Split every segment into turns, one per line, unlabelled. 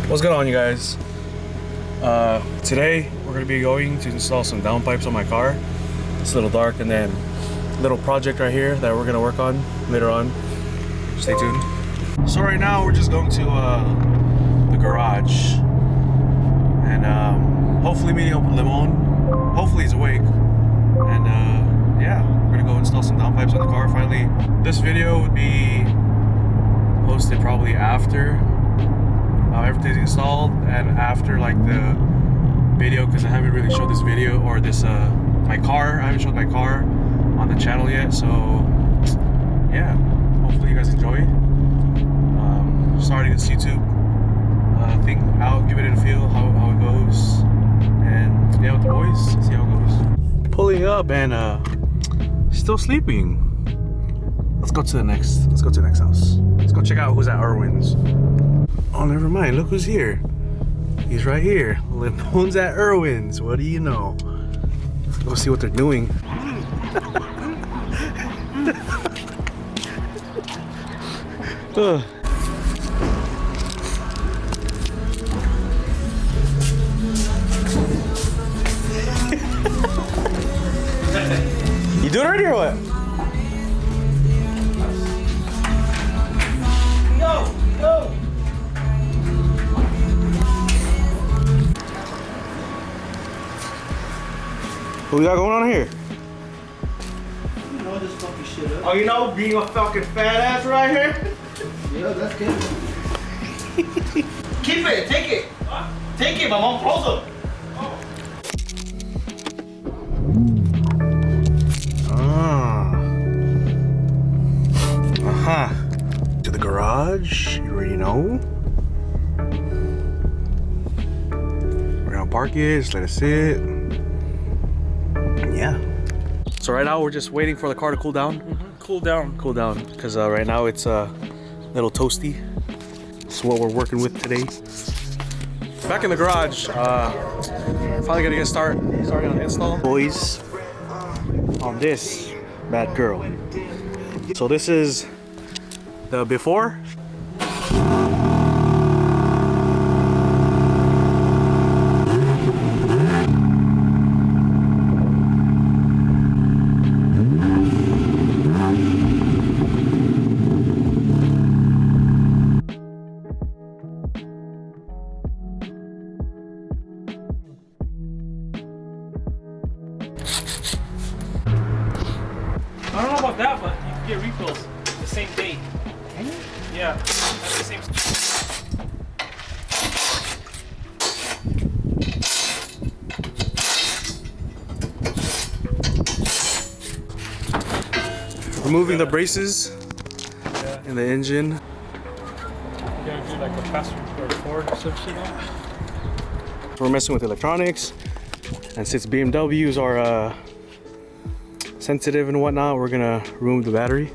What's going on, you guys? Today we're going to be going to install some downpipes on my car. It's a little dark, and then a little project right here that we're going to work on later on. Stay tuned. So right now we're just going to the garage, and hopefully meeting up with Limon. Hopefully he's awake, and yeah, we're going to go install some downpipes on the car finally. This video would be posted probably after everything's installed and after like the video, because I haven't really showed this video or this my car. I haven't showed my car on the channel yet, so yeah, hopefully you guys enjoy. Starting this YouTube thing out, give it a feel how it goes, and yeah, with the boys, see how it goes. Pulling up and still sleeping. Let's go to the next house. Let's go check out who's at Irwin's. Oh, never mind. Look who's here. He's right here. Limon's at Irwin's. What do you know? Let's go see what they're doing. You doing it already or what? Go! What we got going on here?
You know this fucking shit up.
Oh, you know, being a fucking fat ass right here?
Yeah, that's good.
Keep it, take it. What? Take it, my mom froze it.
To the garage, you already know. We're gonna park it, just let it sit. Yeah. So right now we're just waiting for the car to cool down.
Cool down,
because right now it's a little toasty. This is what we're working with today. Back in the garage, finally gonna get started on the install. Boys, on this bad girl. So this is the before.
I don't know about that, but you can get refills the same day. Yeah, that's the same.
Removing the braces in the engine.
You gotta do like a faster or forward or some shit on.
We're messing with electronics, and since BMWs are sensitive and whatnot, we're gonna remove the battery.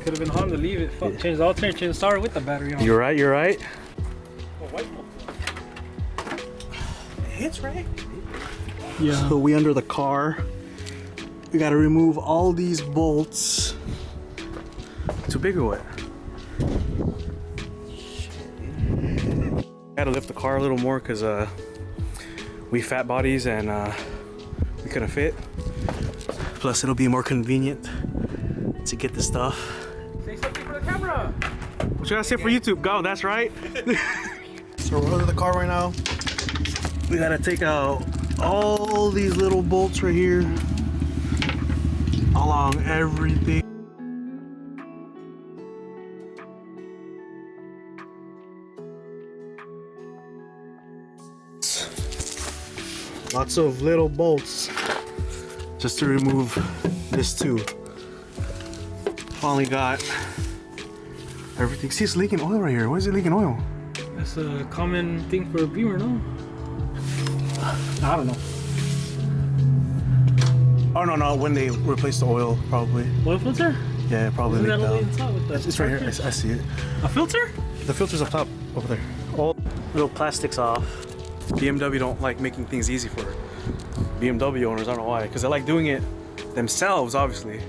Could have been Honda, leave it. Fuck, change the alternator, change the starter with the battery on.
You're right.
Oh, white one.
It hits right.
Yeah.
So we under the car. We gotta remove all these bolts. Too big or what? Gotta lift the car a little more because we fat bodies and we couldn't fit. Plus it'll be more convenient to get the stuff.
Say something for the camera.
What you gotta say for YouTube? Go, that's right. So we're under the car right now. We gotta take out all these little bolts right here along everything. Lots of little bolts just to remove this too. Finally got everything. See, it's leaking oil right here. Why is it leaking oil?
That's a common thing for a Beamer, no?
I don't know. Oh no, when they replace the oil, probably.
Oil filter?
Yeah, probably.
Isn't that
leaked
all the
out.
inside with the
It's right here. I see it.
A filter?
The filter's up top, over there. All little plastics off. BMW don't like making things easy for BMW owners. I don't know why, because they like doing it themselves, obviously.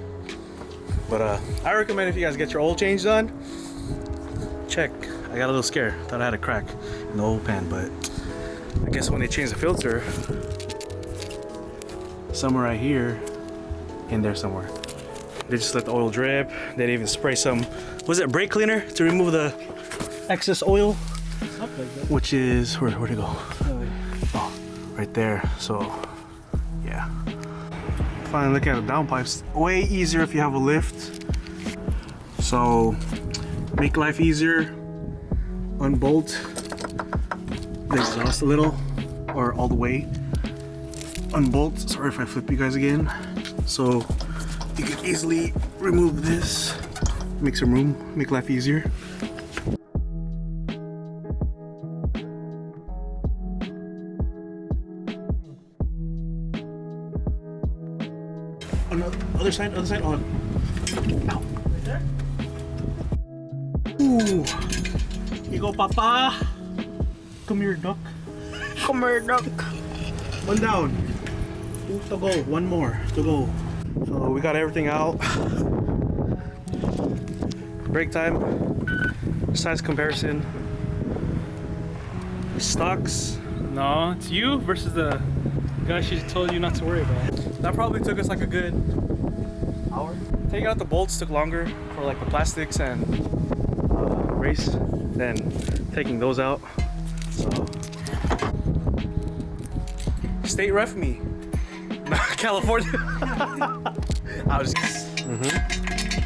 But I recommend if you guys get your oil change done, check I got a little scared. Thought I had a crack in the oil pan, but I guess when they changed the filter, somewhere right here, in there somewhere, they just let the oil drip. They didn't even spray some, was it brake cleaner to remove the excess oil?
Something like that.
Which is, where'd it go? Oh, right there. So, yeah. Finally looking at the downpipes. Way easier if you have a lift. So, make life easier. Unbolt the exhaust a little, or all the way. Unbolt. Sorry if I flip you guys again. So, you can easily remove this. Make some room. Make life easier. On the other side, on. Ow. Right there? Ooh. Here you go, Papa. Come here, duck. Come here, duck. One down. Two to go. One more to go. So we got everything out. Break time. Size comparison. Stocks.
No, it's you versus the guy she told you not to worry about.
That probably took us like a good hour. Taking out the bolts took longer for like the plastics and race than taking those out. So state ref me. California. I was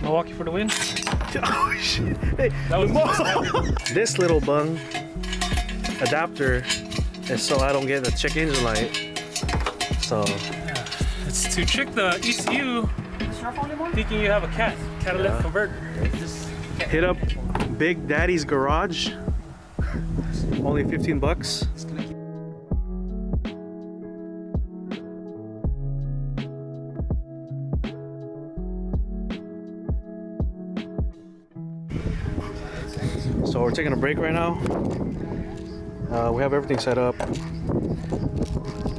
Milwaukee for the win.
oh shit. Hey,
That was
this little bung adapter is so I don't get the check engine light. So
It's to trick the ECU thinking you have a catalytic converter. Just
hit up Big Daddy's garage. Only 15 bucks. So we're taking a break right now. We have everything set up,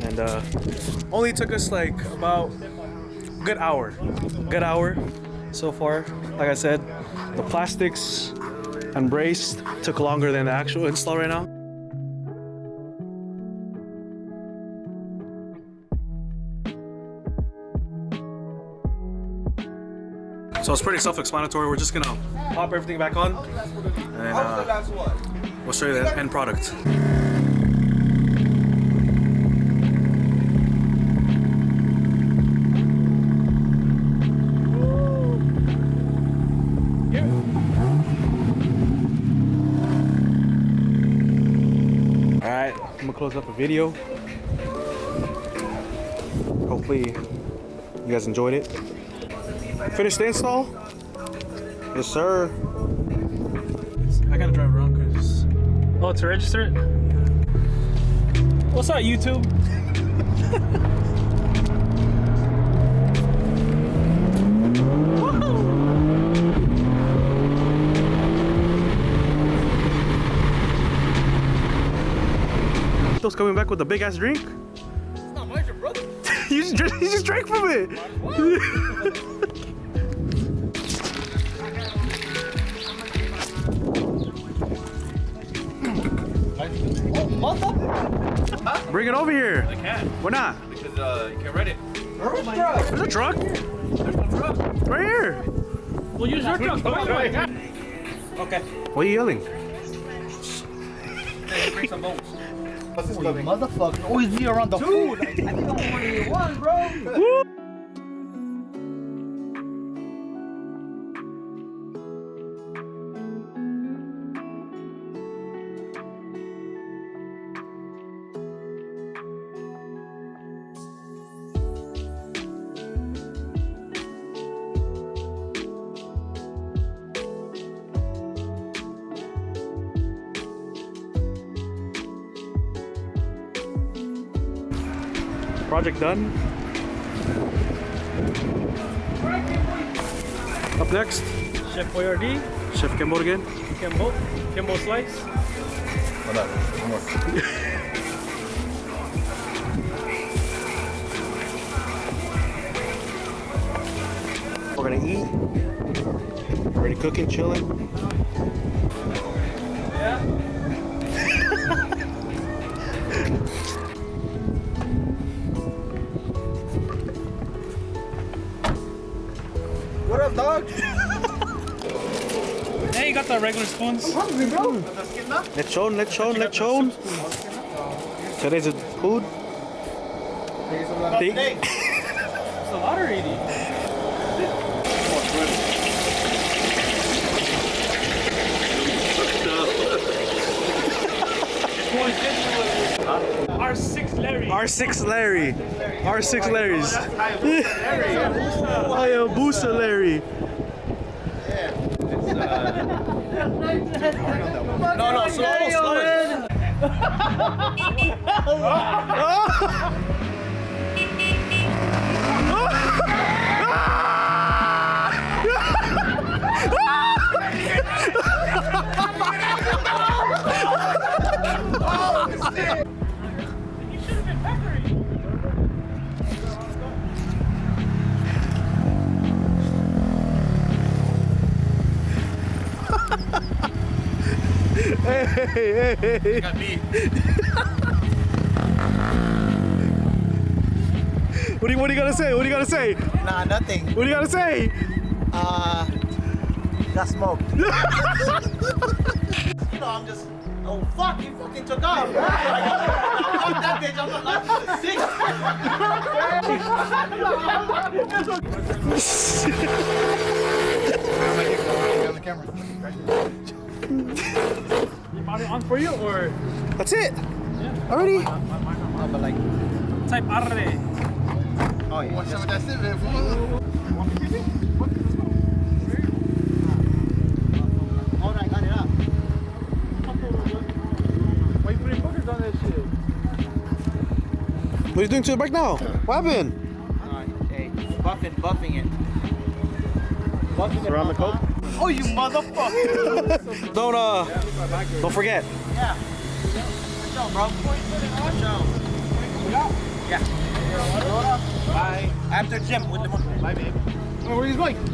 and only took us like about a good hour so far. Like I said, the plastics and brace took longer than the actual install right now. So it's pretty self-explanatory. We're just gonna pop everything back on, and we'll show you the end product. All right, I'm gonna close up the video. Hopefully you guys enjoyed it. Finished the install? Yes, sir. I gotta drive around because.
oh, to register it? What's up, YouTube?
Those coming back with a big ass drink?
It's not my drink, brother.
you just drank from it. Bring it over here.
I can't.
Why not?
Because you can't rent it.
There's a truck. Right here.
We'll use your truck. Right.
Okay.
Why are you yelling?
Bring some bolts.
Motherfucker, always be around the food. I think I'm only one, bro.
Project done. Up next,
Chef Boyardee,
Chef Kimbo again.
Kimbo Slice.
We're gonna eat. Already cooking, chilling.
dog.
Hey, you got the regular spoons.
I'm hungry, bro.
Lechon. Today's food.
It's a lot already. R6 Larry.
R6 Larrys. Hayabusa Larry.
No, slow.
You should have been peppering.
Hey.
Got me.
What are you gonna say?
Nah, nothing.
What are you gonna say?
Got smoked. You know, I'm just. Oh fuck! He fucking took off. Fuck that bitch! I'm not on the camera.
You bought it on for you or?
That's it.
Yeah.
Already?
No, but like.
Type arre.
Oh yeah.
What's up with that shit, man?
Oh, I got it up.
Why you putting boogers on that shit?
What are you doing to the bike now? What happened?
Hey, buffing it.
Around the coke?
Oh, you motherfucker!
Don't forget.
Yeah. Good show, bro. Good show. Yeah. Bye. After gym with the monkey. Bye, babe.
Oh, where he's going? He's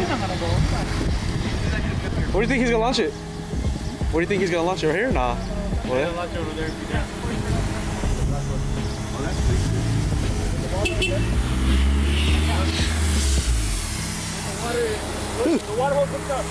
not gonna go.
Where do you think he's gonna launch it? Where do you think he's gonna launch it? Right here? Nah. What?
Yeah, launch over there. Yeah. The water hole hooked up.